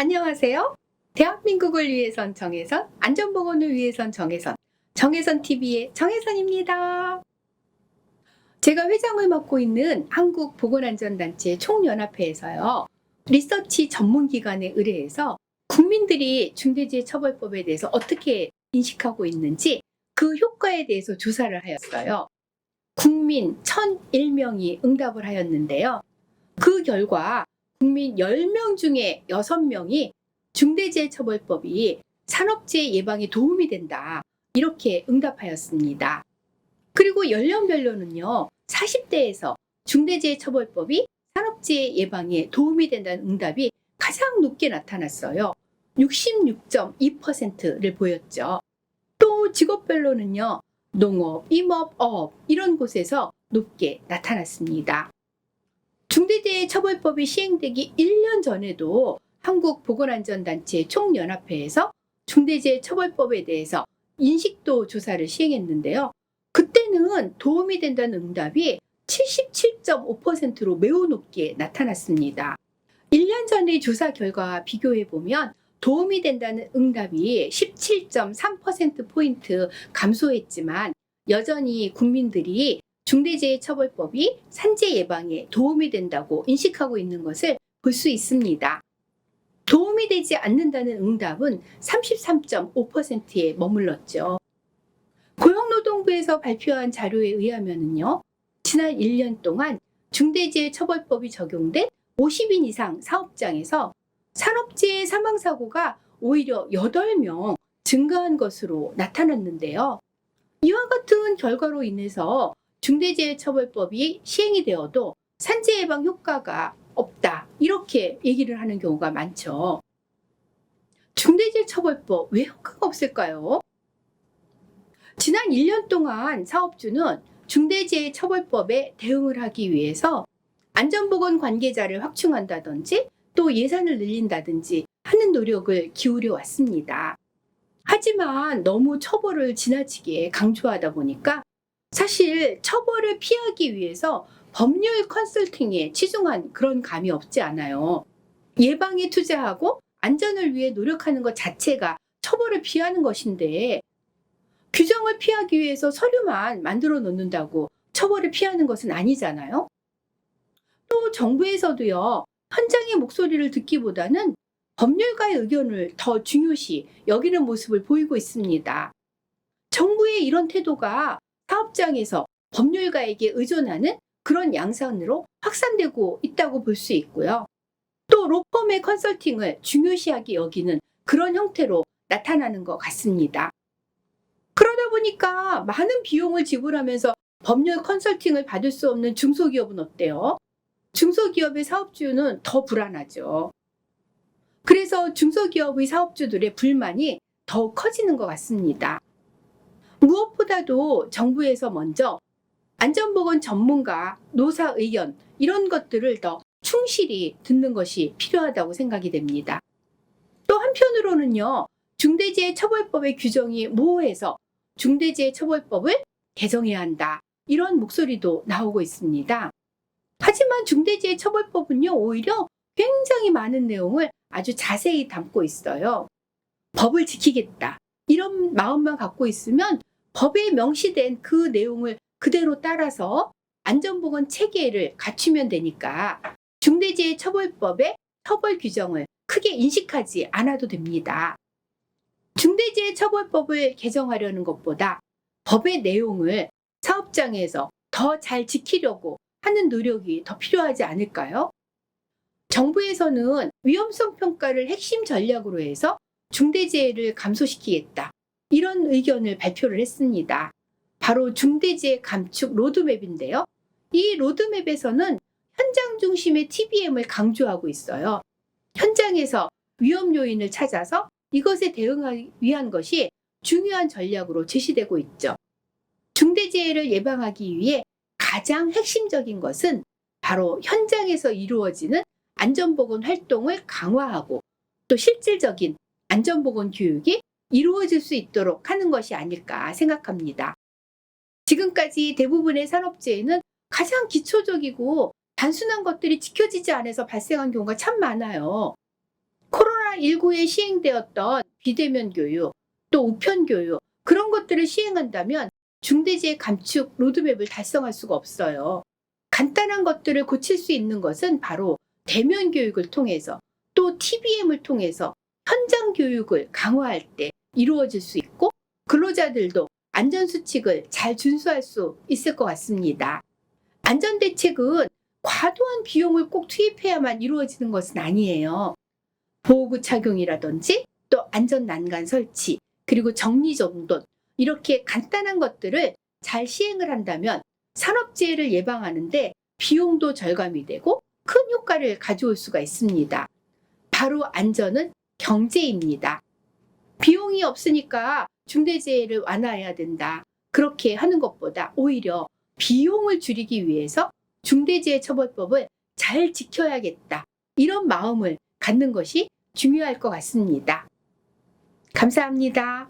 안녕하세요. 대한민국을 위해선 정혜선, 안전보건을 위해선 정혜선, 정혜선TV의 정혜선입니다. 제가 회장을 맡고 있는 한국보건안전단체 총연합회에서요, 리서치 전문기관에 의뢰해서 국민들이 중대재해처벌법에 대해서 어떻게 인식하고 있는지 그 효과에 대해서 조사를 하였어요. 국민 1,001명이 응답을 하였는데요. 그 결과 국민 10명 중에 6명이 중대재해처벌법이 산업재해 예방에 도움이 된다, 이렇게 응답하였습니다. 그리고 연령별로는요, 40대에서 중대재해처벌법이 산업재해 예방에 도움이 된다는 응답이 가장 높게 나타났어요. 66.2%를 보였죠. 또 직업별로는요, 농업, 임업, 어업 이런 곳에서 높게 나타났습니다. 중대재해처벌법이 시행되기 1년 전에도 한국보건안전단체 총연합회에서 중대재해처벌법에 대해서 인식도 조사를 시행했는데요. 그때는 도움이 된다는 응답이 77.5%로 매우 높게 나타났습니다. 1년 전의 조사 결과와 비교해보면 도움이 된다는 응답이 17.3%포인트 감소했지만 여전히 국민들이 중대재해처벌법이 산재 예방에 도움이 된다고 인식하고 있는 것을 볼 수 있습니다. 도움이 되지 않는다는 응답은 33.5%에 머물렀죠. 고용노동부에서 발표한 자료에 의하면요, 지난 1년 동안 중대재해처벌법이 적용된 50인 이상 사업장에서 산업재해 사망사고가 오히려 8명 증가한 것으로 나타났는데요. 이와 같은 결과로 인해서 중대재해처벌법이 시행이 되어도 산재 예방 효과가 없다, 이렇게 얘기를 하는 경우가 많죠. 중대재해처벌법 왜 효과가 없을까요? 지난 1년 동안 사업주는 중대재해처벌법에 대응을 하기 위해서 안전보건 관계자를 확충한다든지 또 예산을 늘린다든지 하는 노력을 기울여 왔습니다. 하지만 너무 처벌을 지나치게 강조하다 보니까 사실 처벌을 피하기 위해서 법률 컨설팅에 치중한 그런 감이 없지 않아요. 예방에 투자하고 안전을 위해 노력하는 것 자체가 처벌을 피하는 것인데, 규정을 피하기 위해서 서류만 만들어 놓는다고 처벌을 피하는 것은 아니잖아요. 또 정부에서도요, 현장의 목소리를 듣기보다는 법률가의 의견을 더 중요시 여기는 모습을 보이고 있습니다. 정부의 이런 태도가 사업장에서 법률가에게 의존하는 그런 양상으로 확산되고 있다고 볼 수 있고요. 또 로펌의 컨설팅을 중요시하게 여기는 그런 형태로 나타나는 것 같습니다. 그러다 보니까 많은 비용을 지불하면서 법률 컨설팅을 받을 수 없는 중소기업은 어때요? 중소기업의 사업주는 더 불안하죠. 그래서 중소기업의 사업주들의 불만이 더욱 커지는 것 같습니다. 무엇보다도 정부에서 먼저 안전보건 전문가, 노사 의견 이런 것들을 더 충실히 듣는 것이 필요하다고 생각이 됩니다. 또 한편으로는요, 중대재해처벌법의 규정이 모호해서 중대재해처벌법을 개정해야 한다, 이런 목소리도 나오고 있습니다. 하지만 중대재해처벌법은요, 오히려 굉장히 많은 내용을 아주 자세히 담고 있어요. 법을 지키겠다, 이런 마음만 갖고 있으면 법에 명시된 그 내용을 그대로 따라서 안전보건 체계를 갖추면 되니까 중대재해처벌법의 처벌 규정을 크게 인식하지 않아도 됩니다. 중대재해처벌법을 개정하려는 것보다 법의 내용을 사업장에서 더 잘 지키려고 하는 노력이 더 필요하지 않을까요? 정부에서는 위험성 평가를 핵심 전략으로 해서 중대재해를 감소시키겠다, 이런 의견을 발표를 했습니다. 바로 중대재해 감축 로드맵인데요. 이 로드맵에서는 현장 중심의 TBM을 강조하고 있어요. 현장에서 위험 요인을 찾아서 이것에 대응하기 위한 것이 중요한 전략으로 제시되고 있죠. 중대재해를 예방하기 위해 가장 핵심적인 것은 바로 현장에서 이루어지는 안전보건 활동을 강화하고 또 실질적인 안전보건 교육이 이루어질 수 있도록 하는 것이 아닐까 생각합니다. 지금까지 대부분의 산업재해는 가장 기초적이고 단순한 것들이 지켜지지 않아서 발생한 경우가 참 많아요. 코로나 코로나19에 시행되었던 비대면 교육, 또 우편 교육, 그런 것들을 시행한다면 중대재해 감축 로드맵을 달성할 수가 없어요. 간단한 것들을 고칠 수 있는 것은 바로 대면 교육을 통해서, 또 TBM을 통해서 현장 교육을 강화할 때 이루어질 수 있고, 근로자들도 안전수칙을 잘 준수할 수 있을 것 같습니다. 안전대책은 과도한 비용을 꼭 투입해야만 이루어지는 것은 아니에요. 보호구 착용이라든지 또 안전난간 설치, 그리고 정리정돈, 이렇게 간단한 것들을 잘 시행을 한다면 산업재해를 예방하는데 비용도 절감이 되고 큰 효과를 가져올 수가 있습니다. 바로 안전은 경제입니다. 비용이 없으니까 중대재해를 완화해야 된다, 그렇게 하는 것보다 오히려 비용을 줄이기 위해서 중대재해처벌법을 잘 지켜야겠다, 이런 마음을 갖는 것이 중요할 것 같습니다. 감사합니다.